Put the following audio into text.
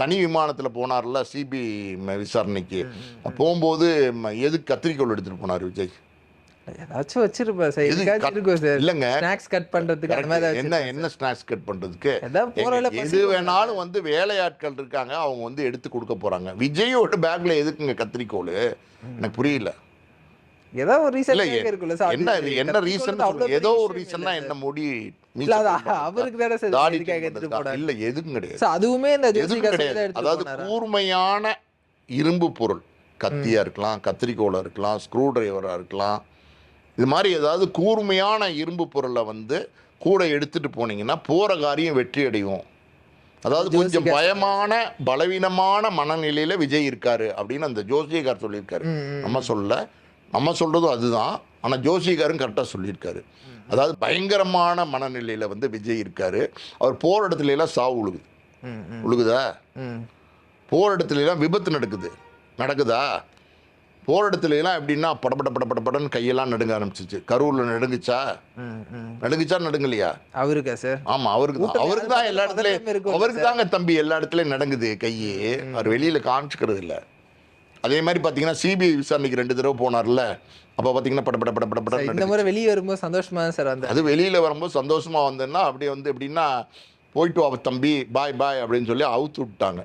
தனி விமானத்தில் போனார்ல சிபி விசாரணைக்கு, போகும்போது எதுக்கு கத்திரிக்கோள் எடுத்துகிட்டு போனார் விஜய்? ஏதாச்சும் வச்சிருப்பேன் சார், எதுக்காச்சும் இருக்கும் சார். இல்லைங்க, ஸ்நாக்ஸ் கட் பண்ணுறதுக்கு அந்த மாதிரி என்ன ஸ்நாக்ஸ் கட் பண்ணுறதுக்கு ஏதாவது எது வேணாலும் வந்து வேலையாட்கள் இருக்காங்க, அவங்க வந்து எடுத்து கொடுக்க போகிறாங்க. விஜயோட பேக்கில் எதுக்குங்க கத்திரிக்கோள்? எனக்கு புரியல. ஏதோ ஒரு ரீசன் இருக்குல்ல சார். என்ன ரீசன்? ஏதோ ஒரு ரீசன்னா என்ன முடி அவருக்கு தானே சார் எடுத்துட்டு போறாங்க. இல்ல எதுவும் கிடையாது. அதுவுமே இந்த எதுவும் கிடையாது. அதாவது கூர்மையான இரும்பு பொருள், கத்தியா இருக்கலாம், கத்திரிக்கோளா இருக்கலாம், ஸ்க்ரூ டிரைவரா இருக்கலாம், இது மாதிரி ஏதாவது கூர்மையான இரும்பு பொருளை வந்து கூட எடுத்துட்டு போனீங்கன்னா போற காரியம் வெற்றி அடையும். அதாவது கொஞ்சம் பயமான பலவீனமான மனநிலையில விஜய் இருக்காரு அப்படின்னு அந்த ஜோசியக்கார் சொல்லியிருக்காரு. நம்ம சொல்றதும் அதுதான். ஆனா ஜோசியக்காரும் கரெக்டா சொல்லியிருக்காரு. அதாவது பயங்கரமான மனநிலையில வந்து விஜய் இருக்காரு. அவர் போற இடத்துல எல்லாம் சாவு உழுகுதா? போற இடத்துல எல்லாம் விபத்து நடக்குதா? போற இடத்துல எல்லாம் எப்படின்னா படப்படன்னு கையெல்லாம் நடுங்க ஆரம்பிச்சிச்சு. கரூர்ல நடுங்கலையா அவருக்கா சார்? ஆமா, அவருக்கு தான் எல்லா இடத்துலயும், அவருக்கு தாங்க தம்பி எல்லா இடத்துலயும் நடங்குது கையே. அவர் வெளியில காமிச்சுக்கிறது இல்லை. அதே மாதிரி பார்த்தீங்கன்னா சிபிஐ விசாரணைக்கு 2 தடவை போனார்ல, அப்போ பார்த்தீங்கன்னா பட இந்த முறை வெளியே வரும்போது சந்தோஷமா சார் வந்தேன். அது வெளியில் வரும்போது சந்தோஷமா வந்தேன்னா அப்படியே வந்து எப்படின்னா போயிட்டு வா தம்பி, பாய் அப்படின்னு சொல்லி அவுத்து விட்டாங்க.